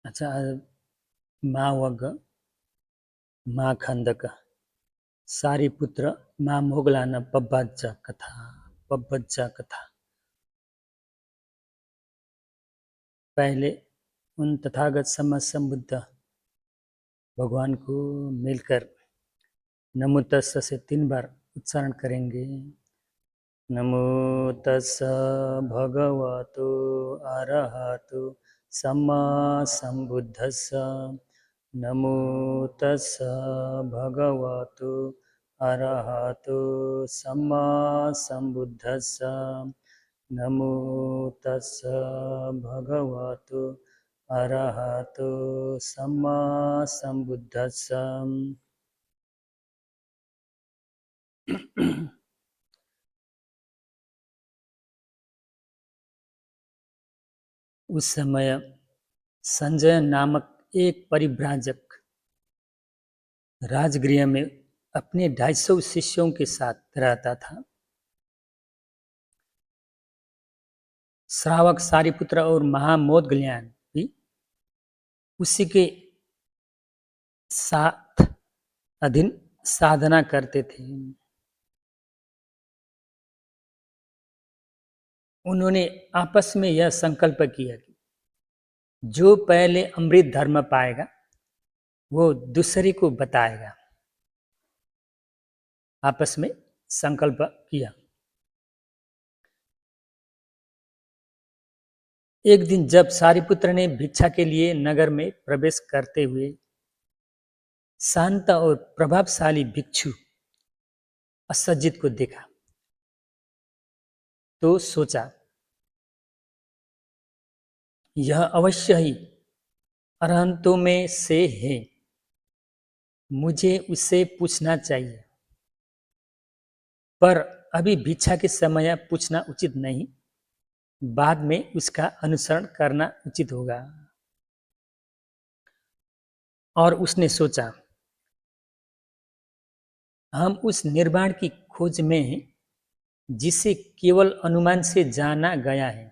अच्छा, मावग, माखंदक, सारिपुत्र, मोगलान पब्बाजा कथा, पब्बज्जा कथा। पहले उन तथागत समसंबुद्ध भगवान को मिलकर नमो तस्स से 3 बार उच्चारण करेंगे। नमो तस्स भगवतो अरहतो सम्मा संबुद्धस्स। नमो तस्स भगवतो अरहतो सम्मा संबुद्धस्स। नमो तस्स भगवतो अरहतो सम्मा संबुद्धस्स। उस समय संजय नामक एक परिव्राजक राजगृह में अपने 250 शिष्यों के साथ रहता था। श्रावक सारिपुत्र और महामोदगल्यान भी उसी के साथ अधीन साधना करते थे। उन्होंने आपस में यह संकल्प किया कि जो पहले अमृत धर्म पाएगा वो दूसरे को बताएगा। आपस में संकल्प किया। एक दिन जब सारिपुत्र ने भिक्षा के लिए नगर में प्रवेश करते हुए शांत और प्रभावशाली भिक्षु असज्जित को देखा तो सोचा, यह अवश्य ही अरहंतों में से है, मुझे उससे पूछना चाहिए। पर अभी भिक्षा के समय पूछना उचित नहीं, बाद में उसका अनुसरण करना उचित होगा। और उसने सोचा, हम उस निर्वाण की खोज में हैं जिसे केवल अनुमान से जाना गया है।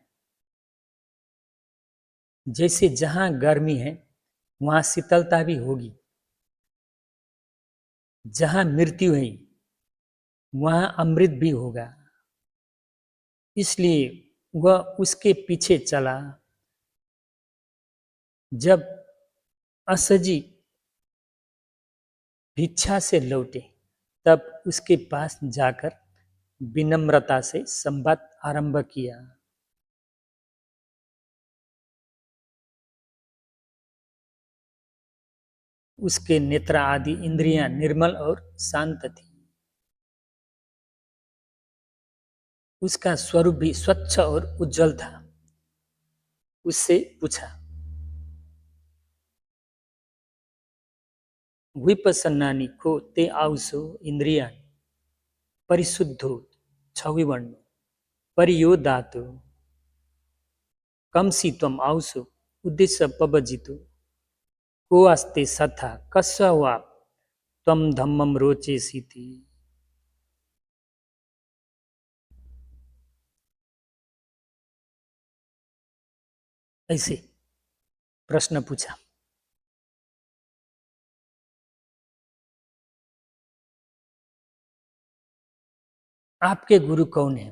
जैसे जहां गर्मी है वहां शीतलता भी होगी, जहां मृत्यु है वहां अमृत भी होगा। इसलिए वह उसके पीछे चला। जब असजी भिक्षा से लौटे तब उसके पास जाकर विनम्रता से संवाद आरंभ किया। उसके नेत्र आदि इंद्रियां निर्मल और शांत थी। उसका स्वरूप भी स्वच्छ और उज्जवल था। उससे पूछा, विपसन्नानी को ते आवसो इंद्रिया परिशुद्धो छविवर्ण परियोदातो कमसी त्वम आवसो उद्देश्य पबजितो को अस्ते सथा कस्य हुआ त्वम धम्मम रोचे सीति। ऐसे प्रश्न पूछा। आपके गुरु कौन है?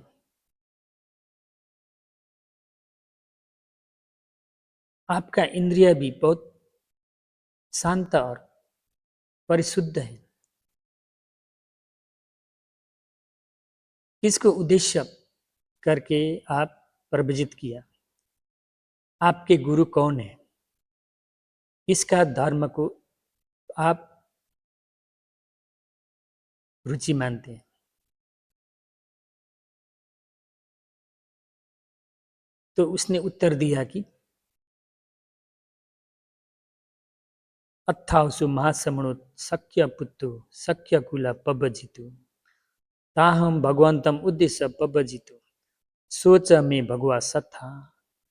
आपका इंद्रिय भी बहुत शांत और परिशुद्ध है। किसको उद्देश्य करके आप प्रवजित किया? आपके गुरु कौन है? किसका धर्म को आप रुचि मानते हैं? तो उसने उत्तर दिया कि अत्थासु महासमणो शक्य पुत्रो शक्य कुला पबजितु ताहम भगवंतम उद्देश्य पबजितु सोच में भगवा सत्था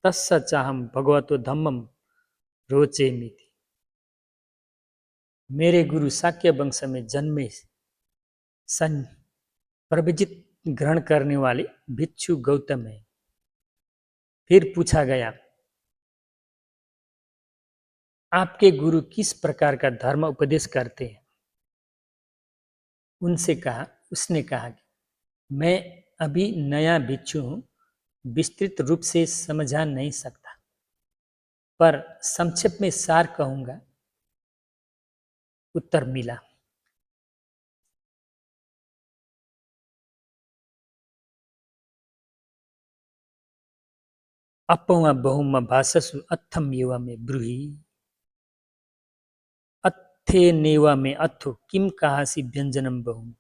तस्स चाहम भगवतो धम्मम रोचे मिति। मेरे गुरु शाक्य वंश में जन्मे सन प्रवजित ग्रहण करने वाले भिक्षु गौतम है। फिर पूछा गया, आपके गुरु किस प्रकार का धर्म उपदेश करते हैं? उसने कहा कि मैं अभी नया भिक्षु हूँ, विस्तृत रूप से समझा नहीं सकता, पर संक्षेप में सार कहूंगा। उत्तर मिला। अपम बहुम भाषसु अत्थम एव में ब्रूहि अत्थे नेवा में अथो किम कहासी व्यंजनम बहु।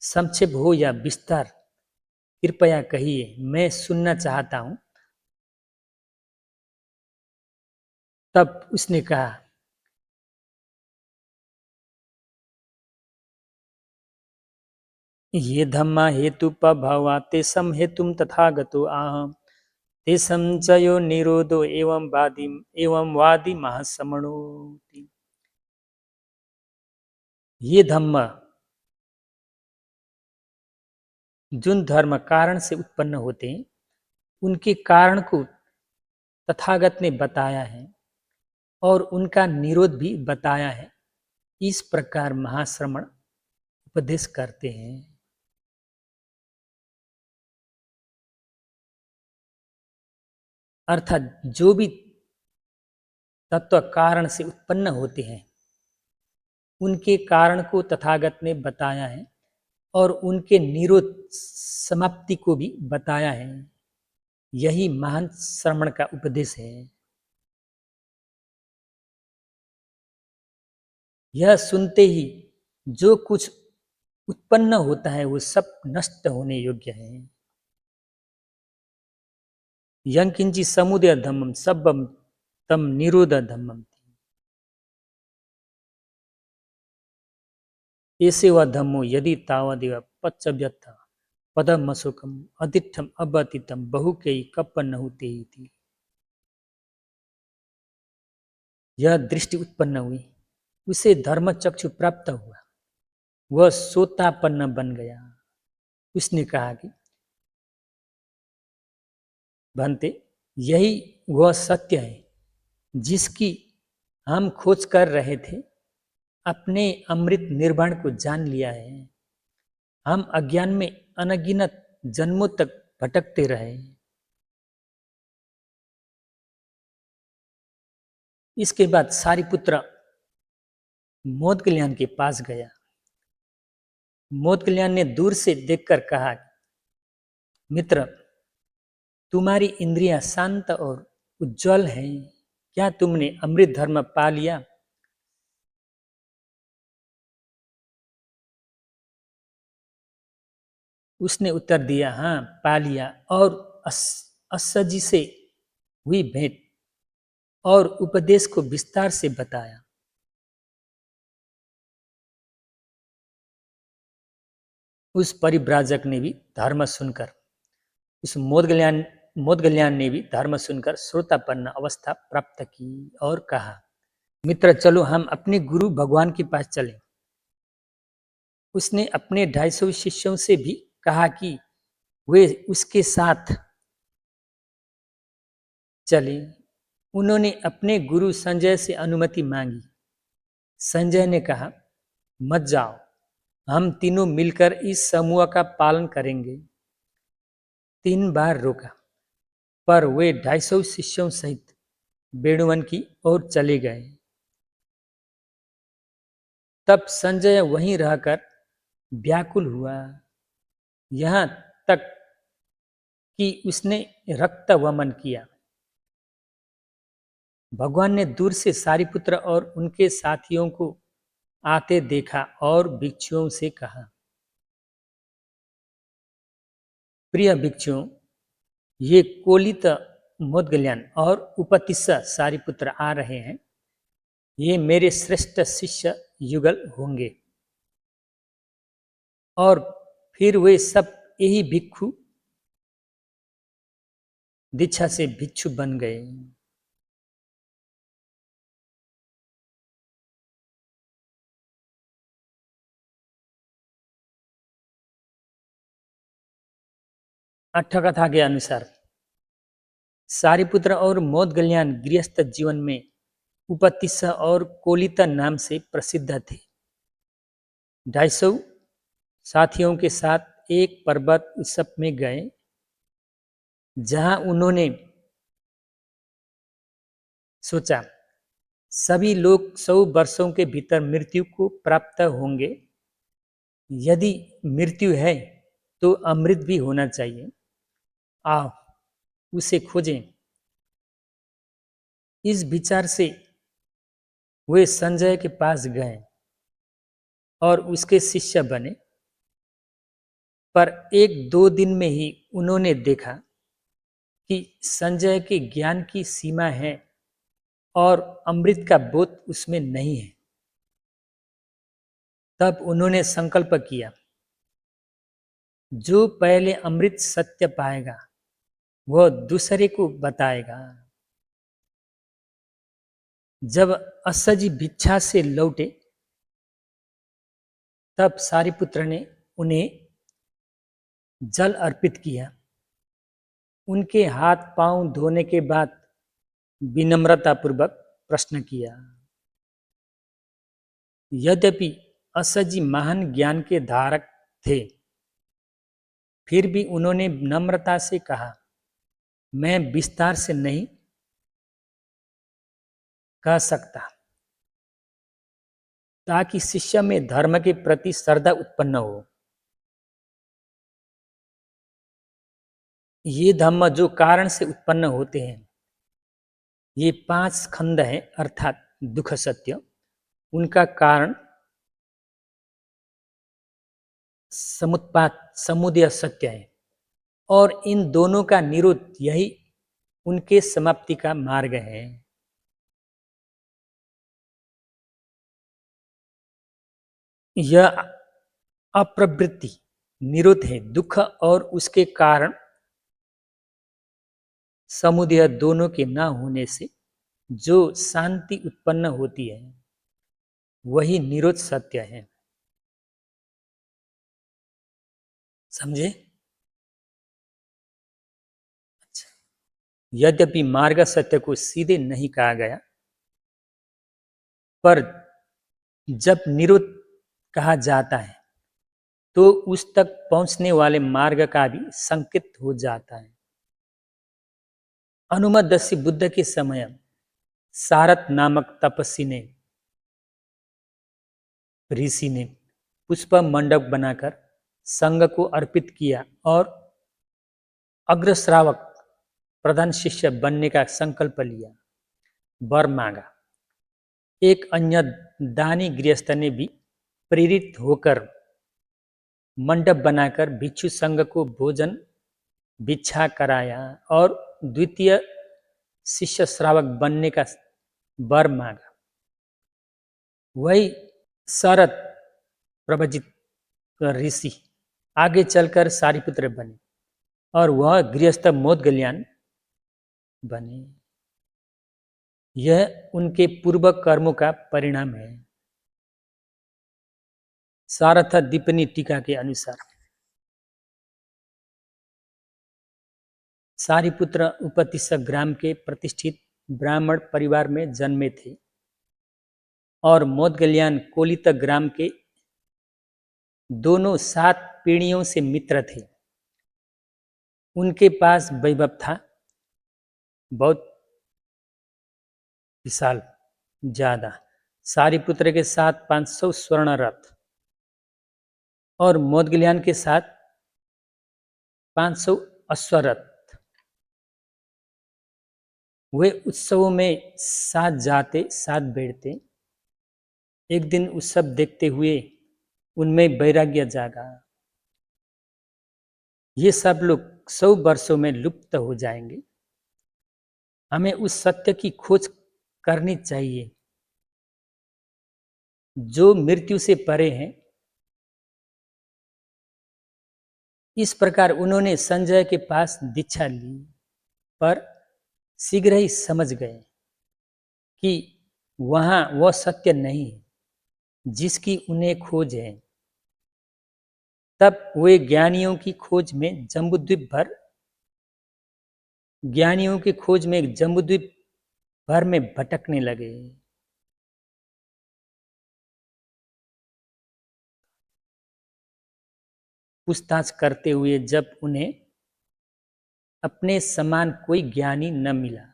संक्षेप हो या विस्तार, कृपया कहिए, मैं सुनना चाहता हूं। तब उसने कहा, ये धम्मा हेतु पभवा तेषम हेतुम तथागतो आह तेषम च यो निरोधो एवं वादी महासमणो। ये धम्म, जिन धर्म कारण से उत्पन्न होते हैं, उनके कारण को तथागत ने बताया है और उनका निरोध भी बताया है। इस प्रकार महाश्रमण उपदेश करते हैं। अर्थात जो भी तत्व कारण से उत्पन्न होते हैं, उनके कारण को तथागत ने बताया है और उनके निरोध समाप्ति को भी बताया है। यही महान श्रमण का उपदेश है। यह सुनते ही जो कुछ उत्पन्न होता है वो सब नष्ट होने योग्य है। यंकिंची समुदय धम्मम सबम तम निरोध धम्मम। ऐसे व धम्मो यदि तावदेव पच्चव्यथ पदम अशोकम अतिठम अबतितम बहुकई कप्पन होते ही थी। यह दृष्टि उत्पन्न हुई, उसे धर्म चक्षु प्राप्त हुआ, वह सोतापन्न बन गया। उसने कहा कि भंते, यही वह सत्य है जिसकी हम खोज कर रहे थे। अपने अमृत निर्वाण को जान लिया है। हम अज्ञान में अनगिनत जन्मों तक भटकते रहे। इसके बाद सारिपुत्र मोदकल्याण के पास गया। मोदकल्याण ने दूर से देखकर कहा, मित्र, तुम्हारी इंद्रियां शांत और उज्जवल हैं। क्या तुमने अमृत धर्म पा लिया? उसने उत्तर दिया, हाँ, पा लिया। और अस्सजी से हुई भेंट और उपदेश को विस्तार से बताया। उस परिव्राजक ने भी धर्म सुनकर उस मोदगल्याण ने भी धर्म सुनकर श्रोतापन्न अवस्था प्राप्त की और कहा, मित्र, चलो हम अपने गुरु भगवान के पास चलें। उसने अपने 250 शिष्यों से भी कहा कि वे उसके साथ चले। उन्होंने अपने गुरु संजय से अनुमति मांगी। संजय ने कहा, मत जाओ, हम तीनों मिलकर इस समूह का पालन करेंगे। 3 बार रोका, पर वे 250 शिष्यों सहित वेणुवन की ओर चले गए। तब संजय वहीं रहकर व्याकुल हुआ, यहाँ तक कि उसने रक्त वमन किया। भगवान ने दूर से सारिपुत्र और उनके साथियों को आते देखा और भिक्षुओं से कहा, प्रिय भिक्षुओं, ये कोलित मोदगल्याण और उपतिस्स सारिपुत्र आ रहे हैं। ये मेरे श्रेष्ठ शिष्य युगल होंगे और फिर वे सब यही भिक्षु दीक्षा से भिक्षु बन गए। अट्ठ कथा के अनुसार सारिपुत्र और मोदगल्यान गृहस्थ जीवन में उपतिस्स और कोलित नाम से प्रसिद्ध थे। 250 साथियों के साथ एक पर्वत उत्सव में गए, जहां उन्होंने सोचा सभी लोग 100 वर्षों के भीतर मृत्यु को प्राप्त होंगे। यदि मृत्यु है तो अमृत भी होना चाहिए। आओ उसे खोजें। इस विचार से वे संजय के पास गए और उसके शिष्य बने। पर 1-2 दिन में ही उन्होंने देखा कि संजय के ज्ञान की सीमा है और अमृत का बोध उसमें नहीं है। तब उन्होंने संकल्प किया, जो पहले अमृत सत्य पाएगा वह दूसरे को बताएगा। जब अस्सजी भिक्षा से लौटे तब सारिपुत्र ने उन्हें जल अर्पित किया। उनके हाथ पांव धोने के बाद विनम्रतापूर्वक प्रश्न किया। यद्यपि अस्सजी महान ज्ञान के धारक थे, फिर भी उन्होंने नम्रता से कहा, मैं विस्तार से नहीं कह सकता, ताकि शिष्य में धर्म के प्रति श्रद्धा उत्पन्न हो। ये धम्म जो कारण से उत्पन्न होते हैं, ये 5 खंड हैं, अर्थात दुख सत्य, उनका कारण समुत्पाद समुदय सत्य है, और इन दोनों का निरोध यही उनके समाप्ति का मार्ग है। यह अप्रवृत्ति निरोध है। दुख और उसके कारण समुदय दोनों के न होने से जो शांति उत्पन्न होती है, वही निरोध सत्य है। समझे? अच्छा। यद्यपि मार्ग सत्य को सीधे नहीं कहा गया, पर जब निरोध कहा जाता है तो उस तक पहुंचने वाले मार्ग का भी संकेत हो जाता है। अनुमदस्सी बुद्ध के समय सारथ नामक तपस्वी ने ऋषि ने पुष्प मंडप बनाकर संघ को अर्पित किया और अग्रश्रावक प्रधान शिष्य बनने का संकल्प लिया, वर मांगा। एक अन्य दानी गृहस्थ ने भी प्रेरित होकर मंडप बनाकर भिक्षु संघ को भोजन भिक्षा कराया और द्वितीय शिष्य श्रावक बनने का वर मांगा। वही शरद प्रवजित ऋषि आगे चलकर सारिपुत्र बने और वह गृहस्थ मोदगल्यान बने। यह उनके पूर्व कर्मों का परिणाम है। सारथ दीपनी टीका के अनुसार सारिपुत्र उपतिस्स ग्राम के प्रतिष्ठित ब्राह्मण परिवार में जन्मे थे और मोदगल्यान कोलित ग्राम के दोनों 7 पीढ़ियों से मित्र थे। उनके पास वैभव था, बहुत विशाल, ज्यादा। सारिपुत्र के साथ 500 स्वर्ण रथ और मोदगल्यान के साथ 500 अश्वरथ। वे उत्सवों में साथ जाते, साथ बैठते। एक दिन उत्सव देखते हुए उनमें वैराग्य जागा। ये सब लोग 100 वर्षों में लुप्त हो जाएंगे। हमें उस सत्य की खोज करनी चाहिए जो मृत्यु से परे है। इस प्रकार उन्होंने संजय के पास दीक्षा ली, पर शीघ्र ही समझ गए कि वहां वह सत्य नहीं है जिसकी उन्हें खोज है। तब वे ज्ञानियों की खोज में जम्बूद्वीप भर ज्ञानियों की खोज में एक जम्बूद्वीप भर में भटकने लगे। पूछताछ करते हुए जब उन्हें अपने समान कोई ज्ञानी न मिला,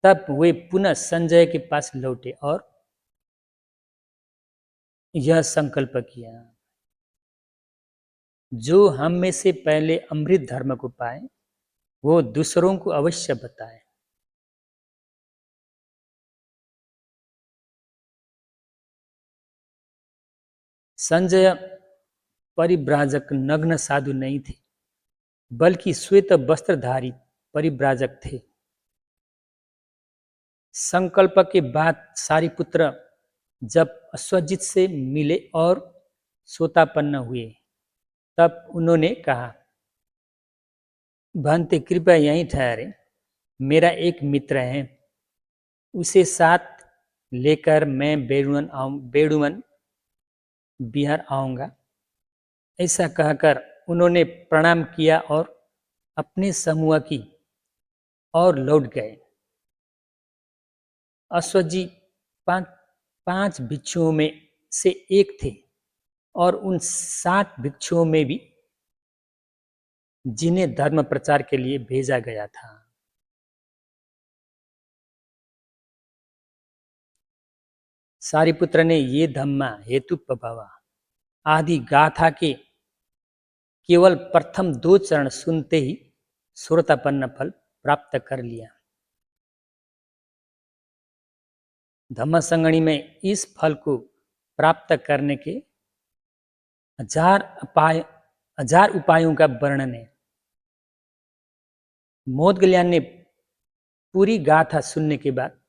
तब वे पुनः संजय के पास लौटे और यह संकल्प किया, जो हम में से पहले अमृत धर्म को पाए वो दूसरों को अवश्य बताए। संजय परिव्राजक नग्न साधु नहीं थे, बल्कि श्वेत वस्त्रधारी परिव्राजक थे। संकल्प के बाद सारिपुत्र जब अश्वजित से मिले और सोतापन्न हुए, तब उन्होंने कहा, भंते कृपया यहीं ठहरे, मेरा एक मित्र है, उसे साथ लेकर मैं बेड़ुवन बिहार आऊंगा। ऐसा कहकर उन्होंने प्रणाम किया और अपने समूह की ओर लौट गए। अश्वजी पांच पांच भिक्षुओं में से एक थे और उन 60 भिक्षुओं में भी जिन्हें धर्म प्रचार के लिए भेजा गया था। सारिपुत्र ने ये धम्मा हेतु प्रभावा आदि गाथा के केवल प्रथम 2 चरण सुनते ही सुरतापन्न फल प्राप्त कर लिया। धम्मसंगणी में इस फल को प्राप्त करने के हजार उपायों का वर्णन है। मोदगल्याण ने पूरी गाथा सुनने के बाद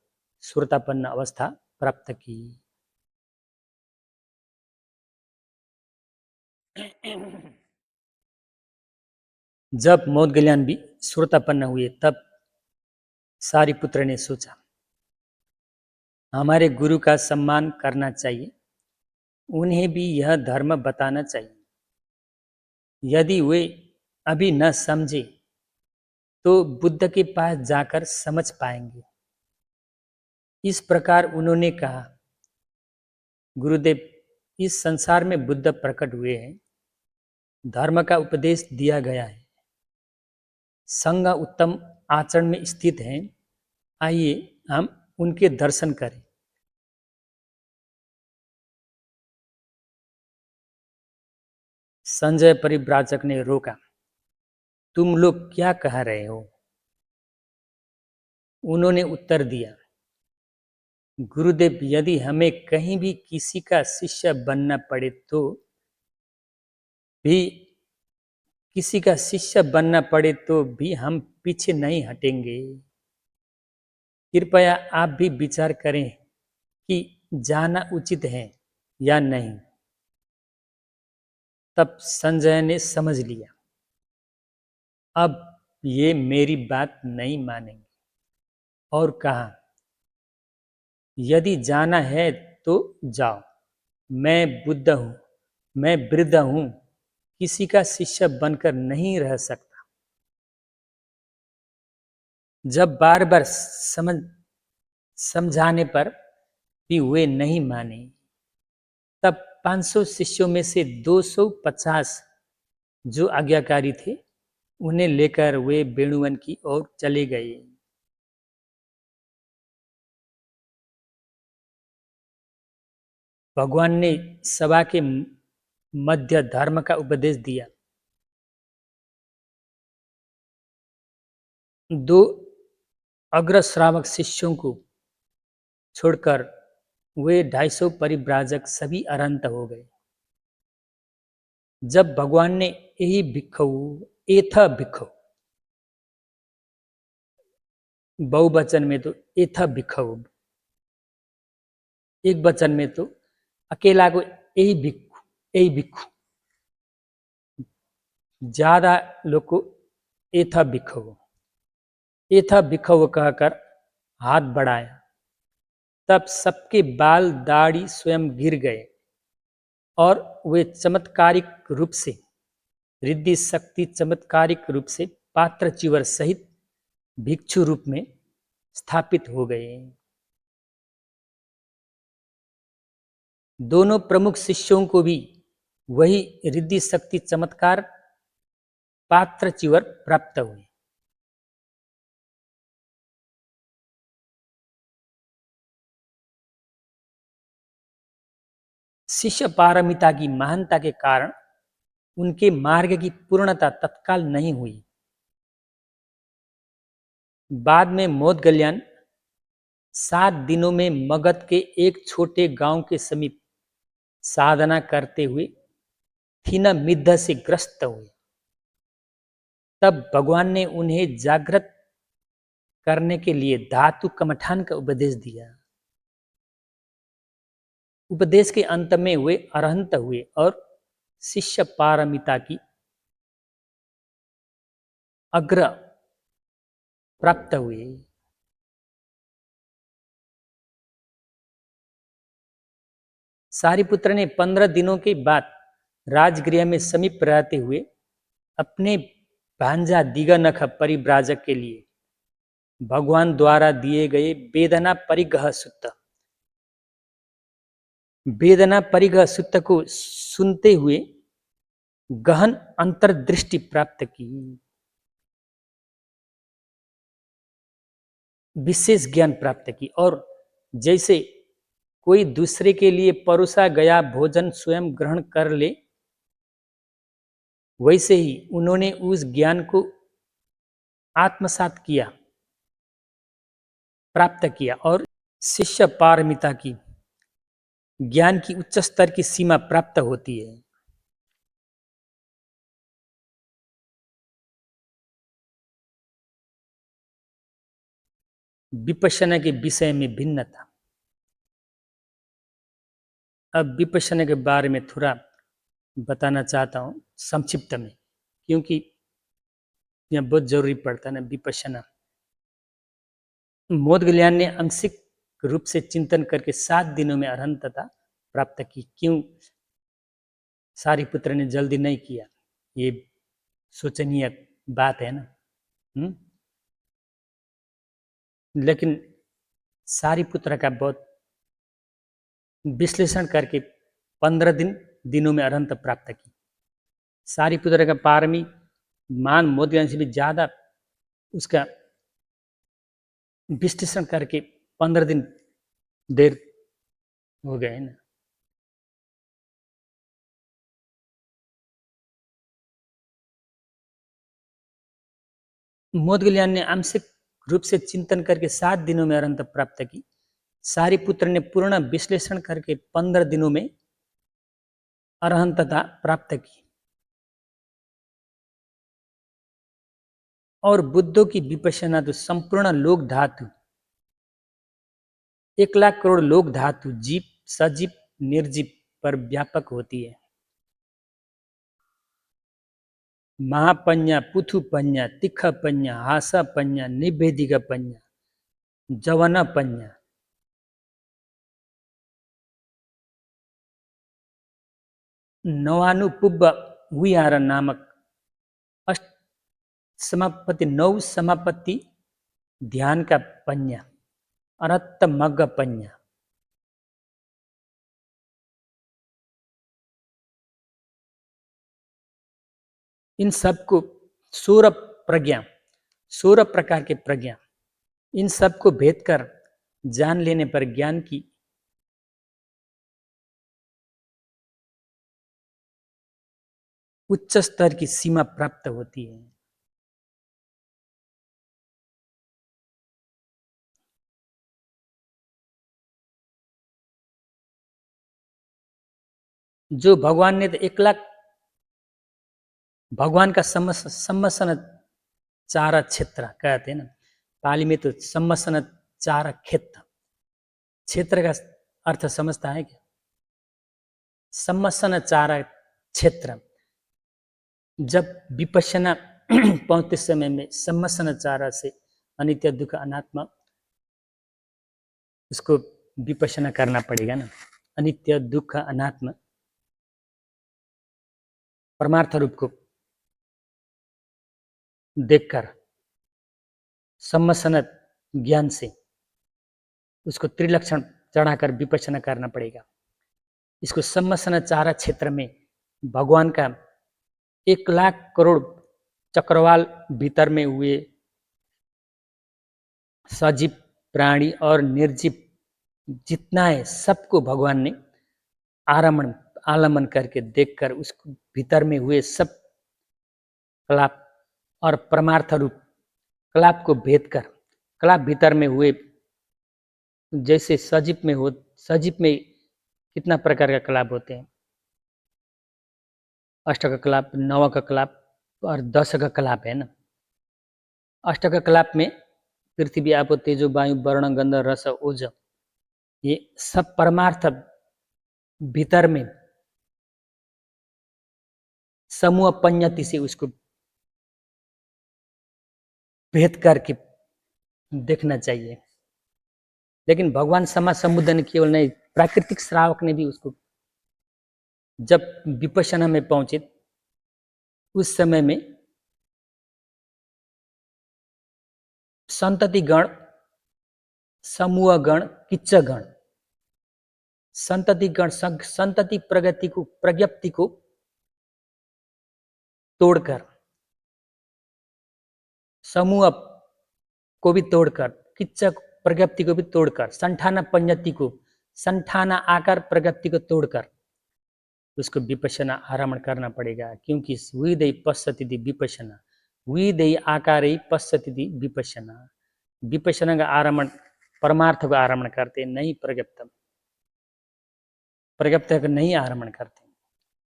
सुरतापन्न अवस्था प्राप्त की। जब मोदगल्याण भी सुरतापन्न हुए, तब सारिपुत्र ने सोचा, हमारे गुरु का सम्मान करना चाहिए, उन्हें भी यह धर्म बताना चाहिए। यदि वे अभी न समझे तो बुद्ध के पास जाकर समझ पाएंगे। इस प्रकार उन्होंने कहा, गुरुदेव, इस संसार में बुद्ध प्रकट हुए हैं, धर्म का उपदेश दिया गया है, संग उत्तम आचरण में स्थित हैं, आइए हम उनके दर्शन करें। संजय परिव्राजक ने रोका, तुम लोग क्या कह रहे हो? उन्होंने उत्तर दिया, गुरुदेव, यदि हमें कहीं भी किसी का शिष्य बनना पड़े तो भी किसी का शिष्य बनना पड़े तो भी हम पीछे नहीं हटेंगे। कृपया आप भी विचार करें कि जाना उचित है या नहीं। तब संजय ने समझ लिया, अब ये मेरी बात नहीं मानेंगे, और कहा, यदि जाना है तो जाओ, मैं बुद्ध हूं, मैं वृद्ध हूं, किसी का शिष्य बनकर नहीं रह सकता। जब बार बार समझाने पर भी वे नहीं माने, तब 500 शिष्यों में से 250 जो आज्ञाकारी थे, उन्हें लेकर वे बेणुवन की ओर चले गए। भगवान ने सभा के मध्य धर्म का उपदेश दिया। 2 अग्रश्रावक शिष्यों को छोड़कर वे 250 परिव्राजक सभी अरंत हो गए। जब भगवान ने यही एथ भिक्खु, बहुवचन में तो एथ भिक्खु, एक वचन में तो अकेला को यही भिक्खु, ज्यादा लोग को एथ भिक्खु कहकर हाथ बढ़ाया, तब सबके बाल दाढ़ी स्वयं गिर गए और वे चमत्कारिक रूप से पात्र चिवर सहित भिक्षु रूप में स्थापित हो गए। दोनों प्रमुख शिष्यों को भी वही रिद्धि शक्ति चमत्कार पात्र चिवर प्राप्त हुए। शिष्य पारमिता की महानता के कारण उनके मार्ग की पूर्णता तत्काल नहीं हुई। बाद में मोदगल्याण 7 दिनों में मगध के एक छोटे गांव के समीप साधना करते हुए थीनमिद्ध से ग्रस्त हुए। तब भगवान ने उन्हें जागृत करने के लिए धातु कमठान का उपदेश दिया। उपदेश के अंत में वे अरहंत हुए और शिष्य पारमिता की अग्र प्राप्त हुए। सारिपुत्र ने 15 दिनों के बाद राजगृह में समीप रहते हुए अपने भांजा दिगनख परिव्राजक के लिए भगवान द्वारा दिए गए वेदना परिग्रह सूत्र को सुनते हुए गहन अंतर्दृष्टि प्राप्त की, विशेष ज्ञान प्राप्त की, और जैसे कोई दूसरे के लिए परोसा गया भोजन स्वयं ग्रहण कर ले, वैसे ही उन्होंने उस ज्ञान को आत्मसात किया, प्राप्त किया और शिष्य पारमिता की ज्ञान की उच्च स्तर की सीमा प्राप्त होती है। विपश्यना के विषय में भिन्नता। अब विपश्यना के बारे में थोड़ा बताना चाहता हूँ संक्षिप्त में, क्योंकि यह बहुत जरूरी पड़ता है ना विपश्यना। मोदगल्याण ने आंशिक रूप से चिंतन करके 7 दिनों में अरहंतता प्राप्त की। क्यों सारिपुत्र ने जल्दी नहीं किया, ये सोचनीय बात है ना। लेकिन सारिपुत्र का बहुत विश्लेषण करके 15 दिनों में अरहंत प्राप्त की। सारिपुत्र का पारमी मान मोदगल्याण से भी ज्यादा उसका विश्लेषण करके 15 दिन देर हो गए ना। मोदगल्याण ने आंशिक रूप से चिंतन करके 7 दिनों में अरहंत प्राप्त की। सारिपुत्र ने पूर्ण विश्लेषण करके 15 दिनों में अरहंतता प्राप्त की। और बुद्धों की विपश्यना तो संपूर्ण लोक धातु 1,00,000 करोड़ लोक धातु जीव सजीव निर्जीव पर व्यापक होती है। महापन्या पुथुपन्या तिखपन्या हासपन्या निभेदिकपन्या जवनपन्या नवानुपुब्ब विहार नामक अष्ट समापत्ति 9 समापत्ति ध्यान का पन्या अरत्त मग्ग पन्या, इन सबको 16 प्रकार के प्रज्ञा, इन सबको भेद कर जान लेने पर ज्ञान की उच्च स्तर की सीमा प्राप्त होती है। जो भगवान ने तो 1,00,000 भगवान का सम्मसन चार क्षेत्र कहते हैं ना, पाली में तो सम्मसन चार क्षेत्र, क्षेत्र का अर्थ समझता है क्या? सम्मसन चार क्षेत्र, जब विपश्यना पहुंचते समय में सम्मसन चारा से अनित्य दुख अनात्मा उसको विपश्यना करना पड़ेगा ना। अनित्य दुख अनात्मा परमार्थ रूप को देखकर सम्मसनत ज्ञान से उसको त्रिलक्षण चढ़ाकर विपश्यना करना पड़ेगा। इसको सम्मसन चारा क्षेत्र में भगवान का 1,00,000 करोड़ चक्रवाल भीतर में हुए सजीव प्राणी और निर्जीव जितना है सबको भगवान ने आलमन करके देखकर उसको भीतर में हुए सब कलाप और परमार्थ रूप कलाप को भेद कर कलाप भीतर में हुए जैसे सजीव में कितना प्रकार का कलाप होते हैं, 8 का कलाप, 9 का कलाप और 10 का कलाप है ना। 8 का कलाप में पृथ्वी आपो तेजो वायु वर्ण गंध रस ओज ये सब परमार्थ भीतर में समूह पंयति से उसको भेद करके देखना चाहिए। लेकिन भगवान समाज संबोधन केवल नहीं, प्राकृतिक श्रावक ने भी उसको जब विपश्यना में पहुंचे उस समय में संतति गण, समूह गण, किच्च गण, संतति गण संतति प्रज्ञप्ति को तोड़कर, समूह को भी तोड़कर, किच्च प्रज्ञप्ति को भी तोड़कर, संठाना पंयति को, संठाना आकार प्रज्ञप्ति को तोड़कर उसको विपश्यना आरम्भ करना पड़ेगा। क्योंकि विदय पश्यति विपश्यना, विदय आकार पश्यति विपश्यना। विपश्यना का आरम्भ परमार्थ को आरम्भ करते नहीं, प्रज्ञप्त को नहीं आरम्भ करते,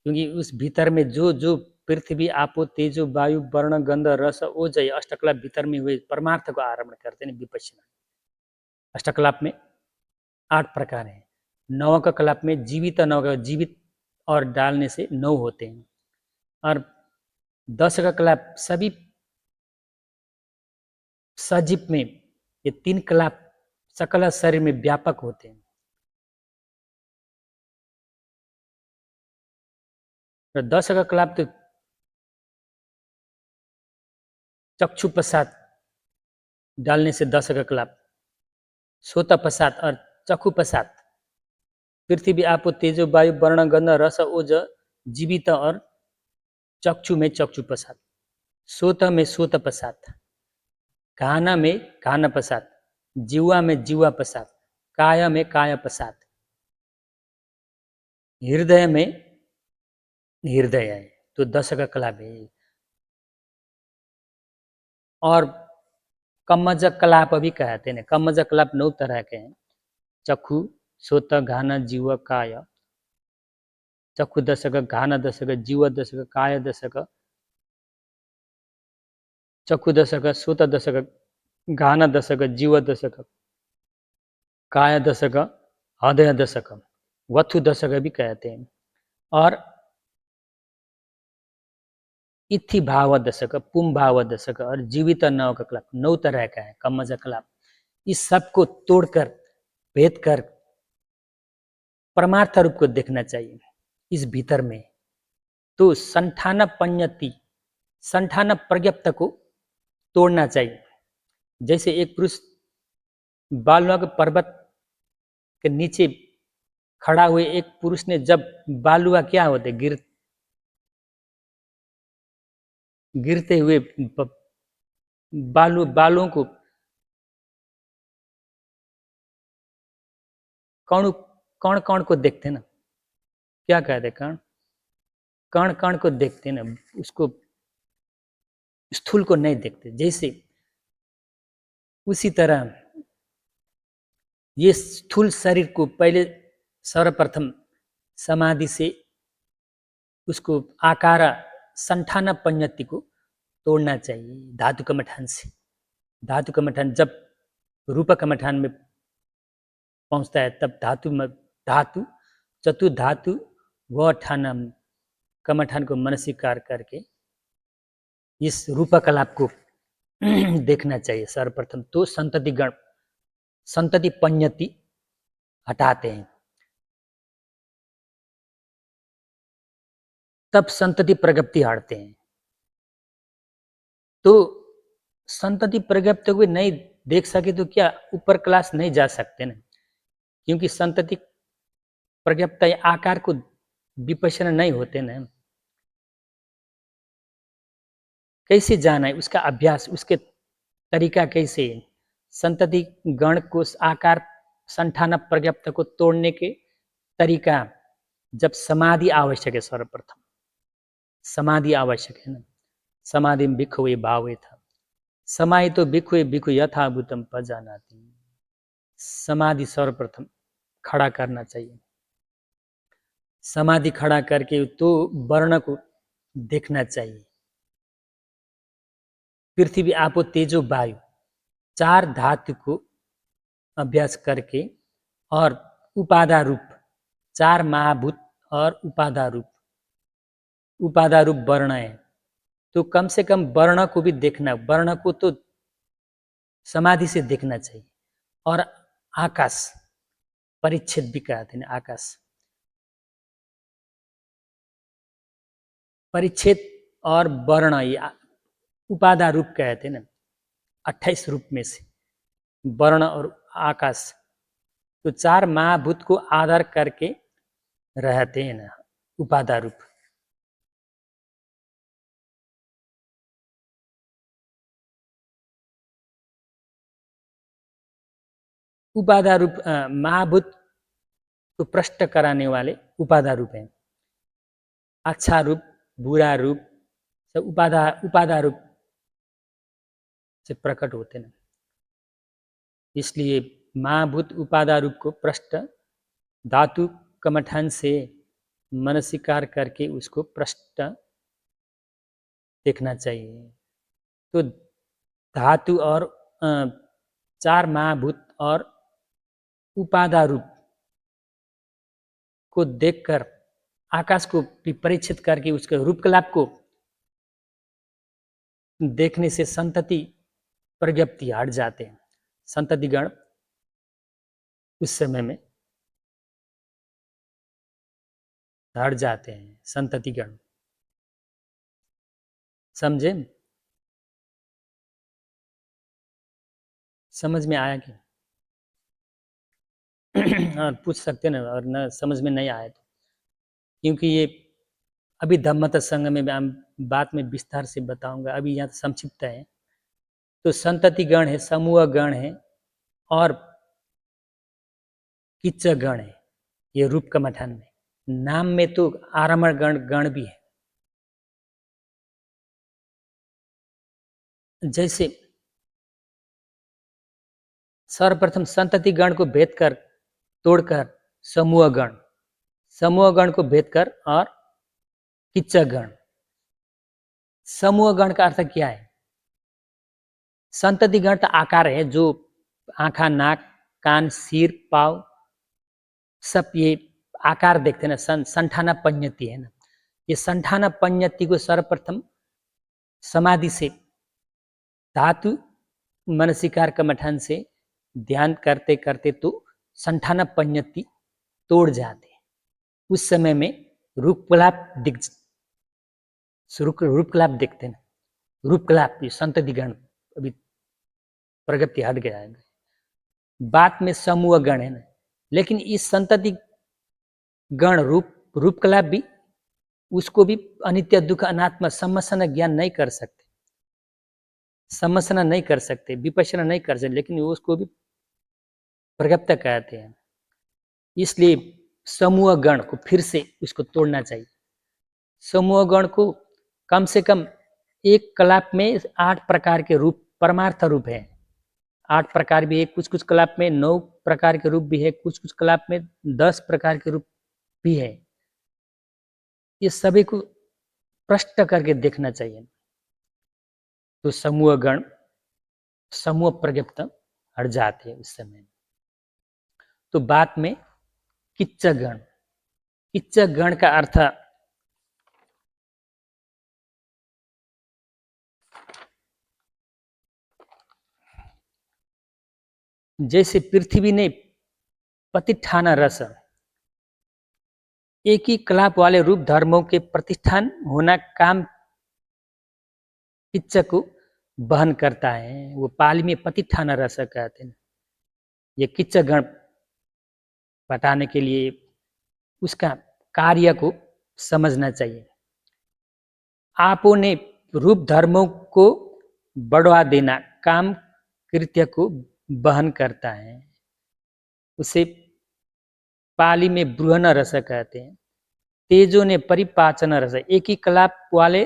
क्योंकि उस भीतर में जो पृथ्वी आपो तेजो वायु वर्ण गंध रस ओजय अष्टकलाप भीतर में हुए परमार्थ को आरम्भ करते हैं विपश्यना। अष्टकलाप में 8 प्रकार है। 9 का कलाप में जीवित 9 का जीवित और डालने से 9 होते हैं, और 10 का कलाप सभी सजीव में ये 3 कलाप सकल शरीर में व्यापक होते हैं। 10 का कलाप तो चक्षु प्रसाद डालने से 10 का कलाप, सोता प्रसाद और चक्षु प्रसाद, पृथ्वी आपो तेजो वायु वर्ण गंध रस ओज जीवित और चक्षु में चक्षु प्रसाद, सोत में सोत प्रसाद, घाना में घाना प्रसाद, जीवा में जीवा प्रसाद, काय में काय प्रसाद, हृदय में हृदय है। तो 10 का कलाप है। और कम्मज कलाप भी कहते हैं। कम्मज कलाप 9 तरह के हैं। चक्षु, सोत, घाना, जीव, काय। चक्षु दशक, घाना दशक, जीव दशक, काय दशक, चक्षु दशक, सोत दशक, घाना दशक, जीव दशक, काय दशक, हृदय दशक, वथु दशक भी कहते हैं। और इथि भाव दशक, पुम भाव दशक और जीवित 9 का कलाप 9 तरह का है कम्मज कलाप। इस सब को तोड़कर भेद कर परमार्थ रूप को देखना चाहिए इस भीतर में। तो संठान पंयति, संठान प्रज्ञप्त को तोड़ना चाहिए। जैसे एक पुरुष बालुआ पर्वत के नीचे खड़ा हुए एक पुरुष ने जब बालुआ क्या होते गिरते हुए बालों को कण कण को देखते ना, क्या कहते कण कण कण को देखते ना, उसको स्थूल को नहीं देखते। जैसे उसी तरह ये स्थूल शरीर को पहले सर्वप्रथम समाधि से उसको आकार संठान पंयति को तोड़ना चाहिए धातु कमठान से। धातु कमठान जब रूप कमठान में पहुंचता है तब धातु चतुर्धातु व ठान कमठान को मनसीकार करके इस रूप कलाप को देखना चाहिए सर्वप्रथम। तो संतति गण संतति पंयति हटाते हैं, तब संतति प्रज्ञप्ति हटते हैं। तो संतति प्रज्ञप्त को नहीं देख सके तो क्या ऊपर क्लास नहीं जा सकते ना, क्योंकि संतति प्रज्ञप्त आकार को विपश्यना नहीं होते ना। कैसे जाना है उसका अभ्यास, उसके तरीका कैसे है? संतति गण को आकार संठान प्रज्ञप्त को तोड़ने के तरीका, जब समाधि आवश्यक है, सर्वप्रथम समाधि आवश्यक है ना। समाधि में भिक्खवे भावे था, समाधि तो भिक्खु भिक्खु यथाभूतम पजानाति। समाधि सर्वप्रथम खड़ा करना चाहिए। समाधि खड़ा करके तो वर्ण को देखना चाहिए। पृथ्वी आपो तेजो वायु 4 धातु को अभ्यास करके और उपादान रूप 4 महाभूत और उपादान रूप वर्ण है, तो कम से कम वर्ण को भी देखना, वर्ण को तो समाधि से देखना चाहिए। और आकाश परिच्छेद भी कहते हैं, आकाश परिच्छेद और वर्ण ये उपादान रूप कहते हैं ना। 28 रूप में से वर्ण और आकाश, तो 4 महाभूत को आधार करके रहते हैं ना उपादान रूप। उपादान रूप महाभूत को प्रश्न कराने वाले उपादान रूप हैं। अच्छा रूप, बुरा रूप सब उपादान रूप से प्रकट होते हैं। इसलिए महाभूत उपादान रूप को प्रश्न धातु कमठान से मनसिकार करके उसको प्रश्न देखना चाहिए। तो धातु और 4 महाभूत और उपादान रूप को देखकर आकाश को परीक्षित करके उसके रूपकलाप को देखने से संतति प्रज्ञप्ति हट जाते हैं। संतति गण उस समय में हट जाते हैं, संतति गण। समझे? समझ में आया कि और पूछ सकते ना, और न समझ में नहीं आया तो, क्योंकि ये अभी धम्मत संघ में बात में विस्तार से बताऊंगा, अभी यहाँ संक्षिप्त है। तो संतति गण है, समूह गण है और किच्च गण है। ये रूप कमठान में नाम में तो आरमण गण भी है। जैसे सर्वप्रथम संतति गण को भेद कर तोड़कर समूह गण को भेद कर और किच्च गण। समूह गण का अर्थ क्या है? संतति गण तो आकार है, जो आंखा, नाक, कान, सिर, पाव सब ये आकार देखते ना। संठाना पंयति है ना, ये संठाना पंयति को सर्वप्रथम समाधि से धातु मनसिकार कमठान से ध्यान करते करते तो संठाना पंयति तोड़ जाते हैं। उस समय में रूपकलाप देखते हैं। रूपकलाप संतति गण अभी प्रगति हट गया है, बात में समूह गण है ना। लेकिन इस संतति गण रूपकलाप भी, उसको भी अनित्य दुख अनात्मा समसना ज्ञान नहीं कर सकते, समसना नहीं कर सकते, विपश्यना नहीं कर सकते, लेकिन उसको भी प्रगप्त कहते हैं। इसलिए समूह गण को फिर से उसको तोड़ना चाहिए। समूह गण को कम से कम एक कलाप में 8 प्रकार के रूप परमार्थ रूप है। 8 प्रकार भी है, कुछ कुछ कलाप में 9 प्रकार के रूप भी है, कुछ कुछ कलाप में 10 प्रकार के रूप भी है। ये सभी को प्रश्न करके देखना चाहिए, तो समूह गण समूह प्रज्ञप्त हट जाते हैं उस समय। तो बात में किच्च गण का अर्थ जैसे पृथ्वी ने प्रतिष्ठान रस, एक ही कलाप वाले रूप धर्मों के प्रतिष्ठान होना काम किच्च को वहन करता है, वो पाली में पतिठान रस कहते हैं। ये किच्च गण पटाने के लिए उसका कार्य को समझना चाहिए। आपो ने रूप धर्मों को बढ़वा देना काम कृत्य को वहन करता है, उसे पाली में बृहन रस कहते हैं। तेजो ने परिपाचन रस, एक ही कलाप वाले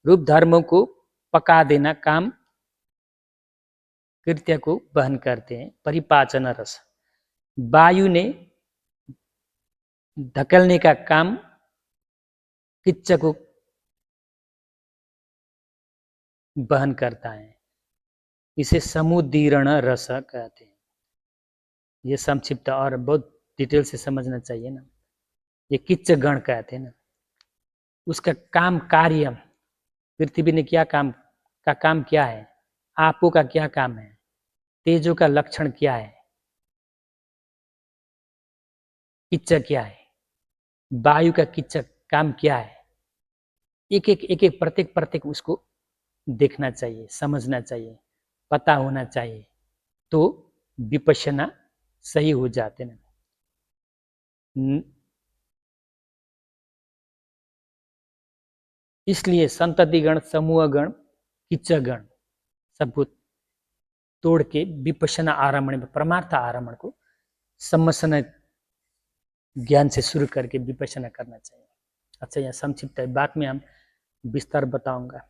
रूप धर्मों को पका देना काम कृत्य को वहन करते हैं, परिपाचन रस। वायु ने धकेलने का काम किच्च को वहन करता है, इसे समुदीरण रस कहते हैं। ये संक्षिप्त और बहुत डिटेल से समझना चाहिए ना। ये किच्च गण कहते हैं ना, उसका काम कार्य, पृथ्वी ने क्या काम का काम क्या है, आपो का क्या काम है, तेजो का लक्षण क्या है, किच्च क्या है, वायु का किच्च काम क्या है, एक एक प्रत्येक उसको देखना चाहिए, समझना चाहिए, पता होना चाहिए, तो विपश्यना सही हो जाते ना। इसलिए संततिगण, समूहगण, किच्चगण सबको तोड़ के विपश्यना आरम्भ, परमार्थ आरम्भ को समसना ज्ञान से शुरू करके विपश्यना करना चाहिए। अच्छा, यह संक्षिप्त है, बाद में हम विस्तार बताऊंगा।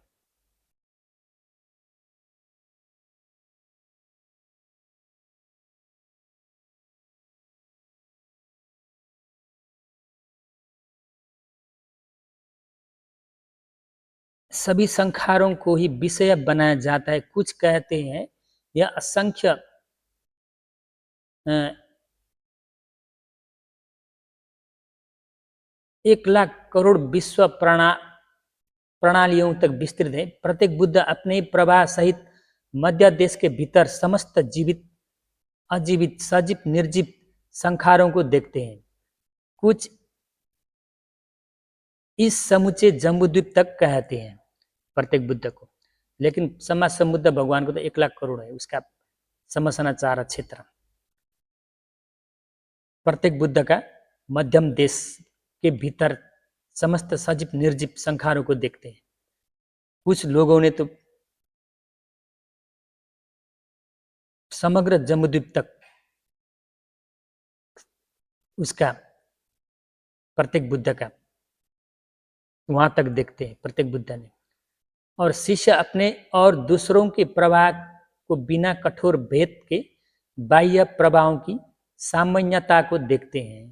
सभी संखारों को ही विषय बनाया जाता है। कुछ कहते हैं यह असंख्य 1,00,000 करोड़ विश्व प्रणालियों तक विस्तृत है। प्रत्येक बुद्ध अपने प्रवाह सहित मध्य देश के भीतर समस्त जीवित, अजीवित, सजीव, निर्जीव संखारों को देखते हैं। कुछ इस समुचे जम्बूद्वीप तक कहते हैं प्रत्येक बुद्ध को, लेकिन समाज समुद्र भगवान को तो 1,00,000 करोड़ है उसका समसनाचार क्षेत्र। प्रत्येक बुद्ध का मध्यम देश के भीतर समस्त सजीव निर्जीव संखारों को देखते हैं। कुछ लोगों ने तो समग्र जम्बूद्वीप तक उसका प्रत्येक बुद्ध का वहां तक देखते हैं प्रत्येक बुद्ध ने। और शिष्य अपने और दूसरों के प्रवाह को बिना कठोर भेद के बाह्य प्रभावों की सामान्यता को देखते हैं।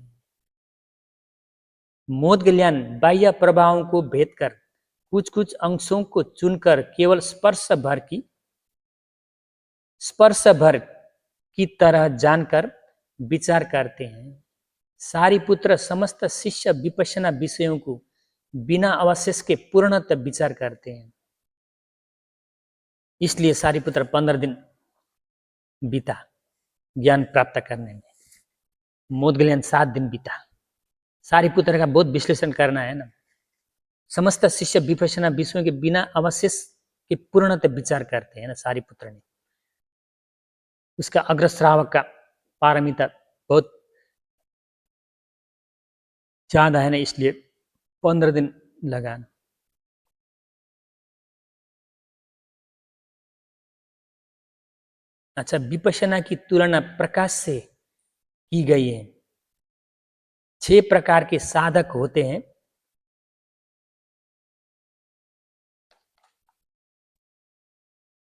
मोदगल्यान बाह्य प्रभावों को भेद कर कुछ कुछ अंशों को चुनकर केवल स्पर्श भर की तरह जानकर विचार करते हैं। सारिपुत्र समस्त शिष्य विपश्यना विषयों को बिना अवशेष के पूर्णतः विचार करते हैं। इसलिए सारिपुत्र 15 दिन बीता ज्ञान प्राप्त करने में, मोदगल्यान 7 दिन बीता। सारिपुत्र का बहुत विश्लेषण करना है ना। समस्त शिष्य विपश्यना विषयों के बिना अवशेष के पूर्णतः विचार करते हैं ना सारिपुत्र ने। उसका अग्रश्रावक का पारमिता बहुत ज्यादा है ना, इसलिए 15 दिन लगा। अच्छा, विपश्यना की तुलना प्रकाश से की गई है। 6 प्रकार के साधक होते हैं।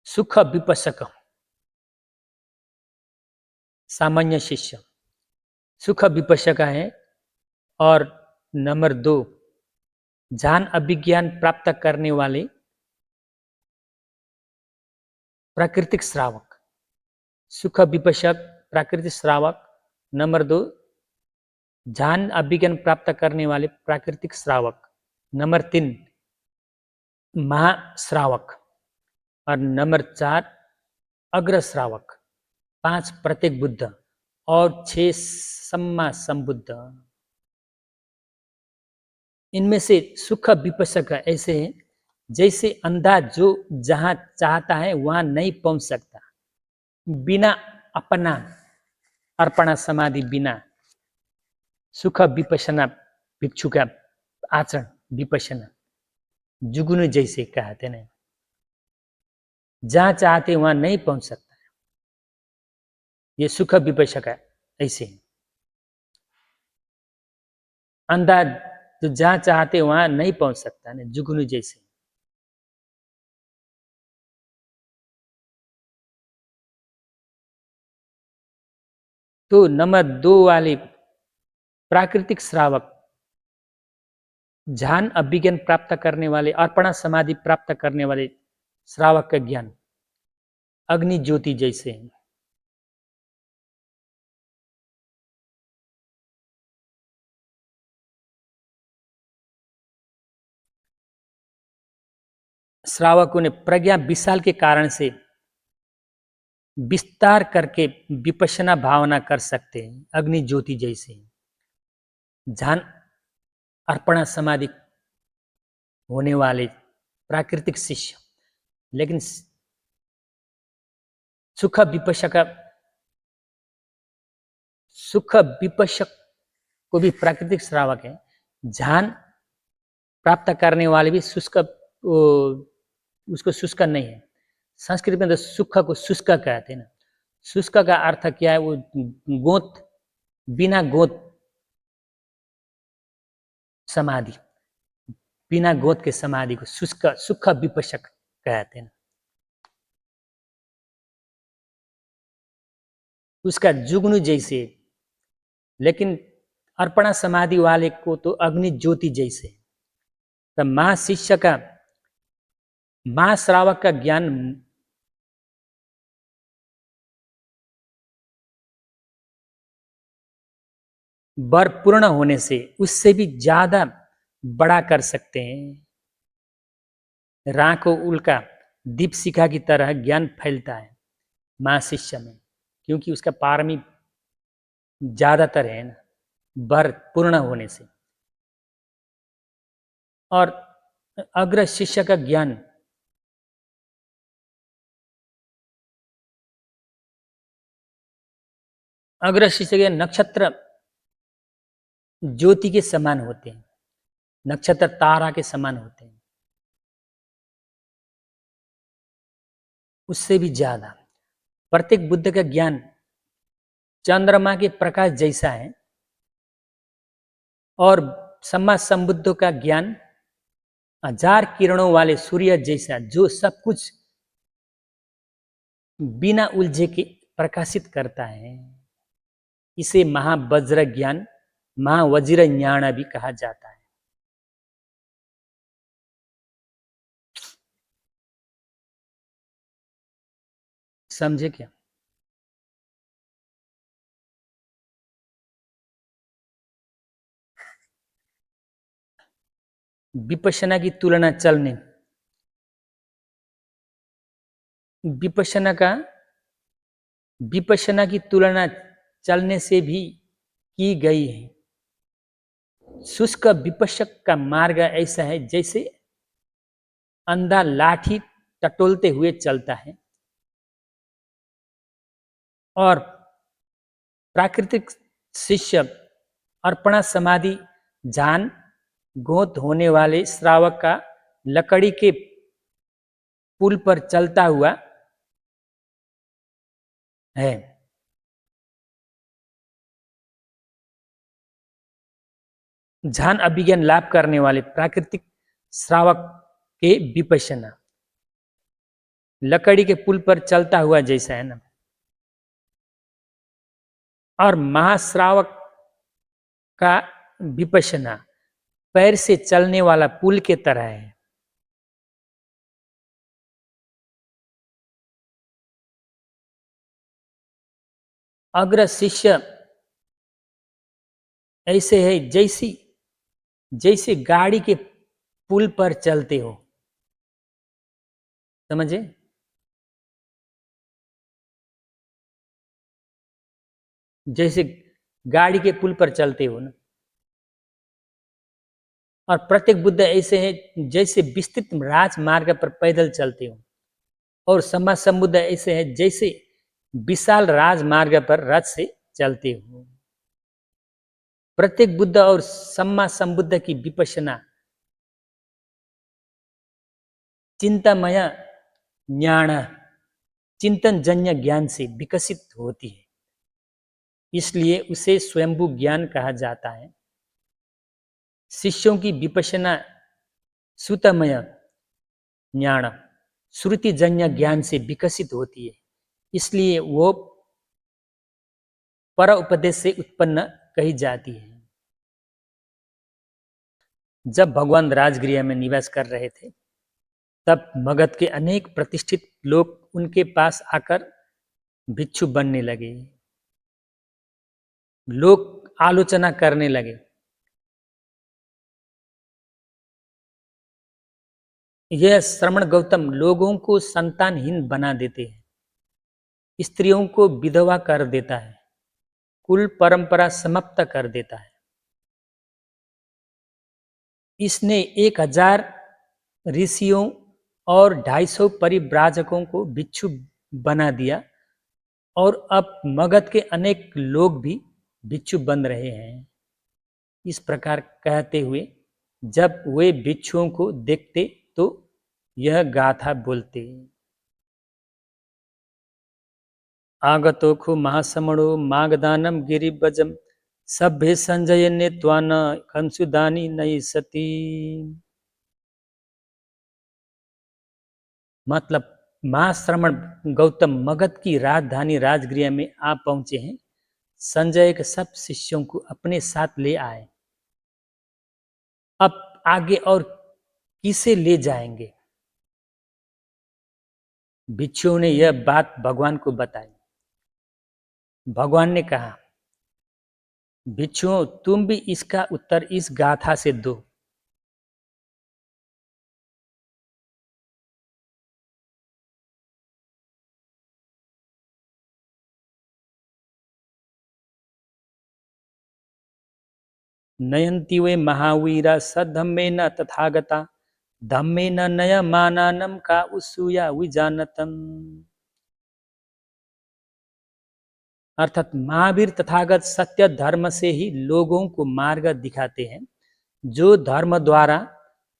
सुख विपश्यक, सामान्य शिष्य सुख विपश्यक है। और नंबर 2 ज्ञान अभिज्ञान प्राप्त करने वाले प्राकृतिक श्रावक। सुख विपश्यक, प्राकृतिक श्रावक। नंबर 2 ज्ञान अभिज्ञान प्राप्त करने वाले प्राकृतिक श्रावक। नंबर 3 महाश्रावक। और नंबर 4 अग्र श्रावक। 5 प्रत्येक बुद्ध और 6 सम्मा संबुद्ध। इनमें से सुख विपश्यक ऐसे हैं जैसे अंधा जो जहां चाहता है वहां नहीं पहुंच सकता, बिना अपना अर्पणा समाधि बिना सुख विपसना भिक्षु का आचरण विपसना जुगनू जैसे कहते हैं, जहां चाहते वहां नहीं पहुंच सकता। ये सुख विपसक है ऐसे अंधा जो जहां चाहते वहां नहीं पहुंच सकता ना, जुगनू जैसे। तो नंबर 2 वाले प्राकृतिक श्रावक, ध्यान अभिज्ञान प्राप्त करने वाले, अर्पणा समाधि प्राप्त करने वाले श्रावक का ज्ञान अग्नि ज्योति जैसे है। श्रावकों ने प्रज्ञा विशाल के कारण से विस्तार करके विपश्यना भावना कर सकते हैं, अग्नि ज्योति जैसे। ध्यान अर्पणा समाधि होने वाले प्राकृतिक शिष्य, लेकिन सुख विपश्यक, सुख विपश्यक को भी प्राकृतिक श्रावक है। ध्यान प्राप्त करने वाले भी शुष्क, उसको शुष्क नहीं है। संस्कृत में तो सुख को शुष्क कहते हैं ना। शुष्क का अर्थ क्या है? वो गोत, बिना गोत समाधि, बिना गोत के समाधि को शुष्क सुख विपश्यक कहते हैं। उसका जुगनू जैसे, लेकिन अर्पणा समाधि वाले को तो अग्नि ज्योति जैसे। तो महाशिष्य का, महाश्रावक का ज्ञान वर पूर्ण होने से उससे भी ज्यादा बड़ा कर सकते हैं। राख उल्का दीप शिखा की तरह ज्ञान फैलता है महाशिष्य में, क्योंकि उसका पारमी ज्यादातर है ना, वर पूर्ण होने से। और अग्र शिष्य का ज्ञान अग्र शिष्य के नक्षत्र ज्योति के समान होते हैं, नक्षत्र तारा के समान होते हैं, उससे भी ज्यादा। प्रत्येक बुद्ध का ज्ञान चंद्रमा के प्रकाश जैसा है, और सम्मा संबुद्धों का ज्ञान 1000 किरणों वाले सूर्य जैसा, जो सब कुछ बिना उलझे के प्रकाशित करता है। इसे महावज्र ज्ञान, महावज्र ज्ञान भी कहा जाता है। समझे क्या? विपश्यना की तुलना चलने, विपश्यना का विपश्यना की तुलना चलने से भी की गई है। शुष्क विपश्यक का मार्ग ऐसा है जैसे अंधा लाठी टटोलते हुए चलता है, और प्राकृतिक शिष्य अर्पणा समाधि ध्यान गोत होने वाले श्रावक का लकड़ी के पुल पर चलता हुआ है। ध्यान अभिज्ञान लाभ करने वाले प्राकृतिक श्रावक के विपश्यना लकड़ी के पुल पर चलता हुआ जैसा है ना, और महाश्रावक का विपश्यना पैर से चलने वाला पुल के तरह है। अग्र शिष्य ऐसे है जैसी जैसे गाड़ी के पुल पर चलते हो, समझे? जैसे गाड़ी के पुल पर चलते हो ना, और प्रत्येक बुद्ध ऐसे हैं जैसे विस्तृत राजमार्ग पर पैदल चलते हो, और सम्मा संबुद्ध ऐसे हैं जैसे विशाल राजमार्ग पर रथ से चलते हो। प्रत्येक बुद्ध और सम्मा संबुद्ध की विपश्यना चिंतामय ज्ञान, चिंतन जन्य ज्ञान से विकसित होती है, इसलिए उसे स्वयंभू ज्ञान कहा जाता है। शिष्यों की विपश्यना सुतमय ज्ञान, श्रुति जन्य ज्ञान से विकसित होती है, इसलिए वो पर उपदेश से उत्पन्न कही जाती है। जब भगवान राजगृह में निवास कर रहे थे, तब मगध के अनेक प्रतिष्ठित लोग उनके पास आकर भिक्षु बनने लगे। लोग आलोचना करने लगे, यह श्रमण गौतम लोगों को संतानहीन बना देते हैं, स्त्रियों को विधवा कर देता है, कुल परंपरा समाप्त कर देता है। इसने 1000 ऋषियों और 250 परिव्राजकों को भिक्षु बना दिया, और अब मगध के अनेक लोग भी भिक्षु बन रहे हैं। इस प्रकार कहते हुए जब वे भिक्षुओं को देखते तो यह गाथा बोलते, आगतोखु महासमणो मागदानम गिरिबजम सभ्य संजय ने त्वान कंसुदानी नई सती। मतलब महाश्रमण गौतम मगध की राजधानी राजगृह में आ पहुंचे हैं। संजय के सब शिष्यों को अपने साथ ले आए। अब आगे और किसे ले जाएंगे? भिक्षुओं ने यह बात भगवान को बताई। भगवान ने कहा, भिक्षुओं तुम भी इसका उत्तर इस गाथा से दो। नयन्ति वे महावीरा सधम्मेन तथागता धम्मेन नयमानानं का उसूया विजानतम। अर्थात महावीर तथागत सत्य धर्म से ही लोगों को मार्ग दिखाते हैं। जो धर्म द्वारा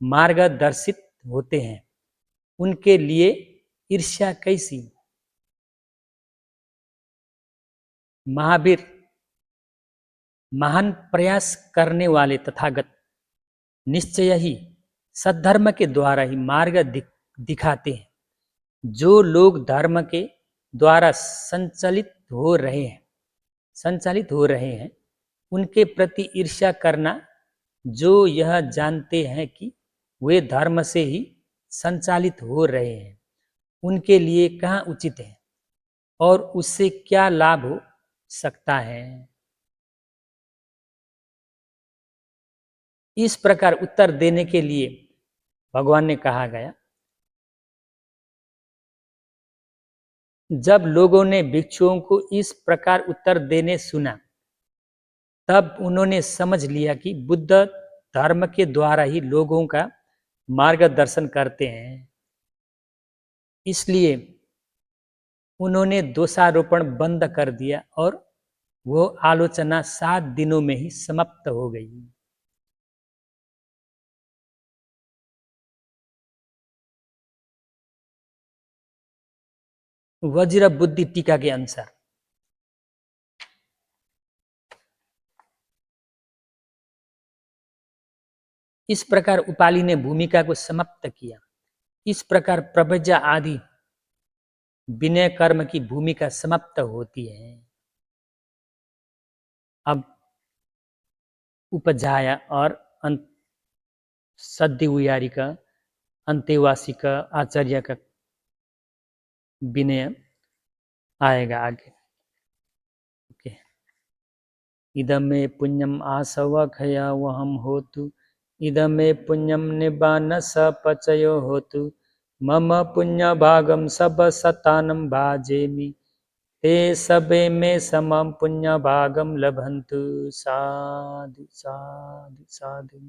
मार्गदर्शित होते हैं उनके लिए ईर्ष्या कैसी? महावीर महान प्रयास करने वाले तथागत निश्चय ही सद्धर्म के द्वारा ही मार्ग दिखाते हैं। जो लोग धर्म के द्वारा संचालित हो रहे हैं उनके प्रति ईर्ष्या करना, जो यह जानते हैं कि वे धर्म से ही संचालित हो रहे हैं, उनके लिए कहाँ उचित है और उससे क्या लाभ हो सकता है। इस प्रकार उत्तर देने के लिए भगवान ने कहा गया, जब लोगों ने भिक्षुओं को इस प्रकार उत्तर देने सुना, तब उन्होंने समझ लिया कि बुद्ध धर्म के द्वारा ही लोगों का मार्गदर्शन करते हैं। इसलिए उन्होंने दोषारोपण बंद कर दिया और वो आलोचना 7 दिनों में ही समाप्त हो गई। वज्र बुद्धि टीका के अनुसार इस प्रकार उपाली ने भूमिका को समाप्त किया। इस प्रकार प्रभज्या आदि विनय कर्म की भूमिका समाप्त होती है। अब उपजाया और सद्य उयारी का, अंतेवासी का, आचार्य का विनय आएगा आगे। ओके। इदमे पुण्यम आसवखया वहम होतु, इदमे पुण्यम निबान सपचयो होतु, मम पुण्य भागम सब सतानम भाजेमि, ते सबे में समम पुण्य भागम लभंतु। साधु साधु साधु।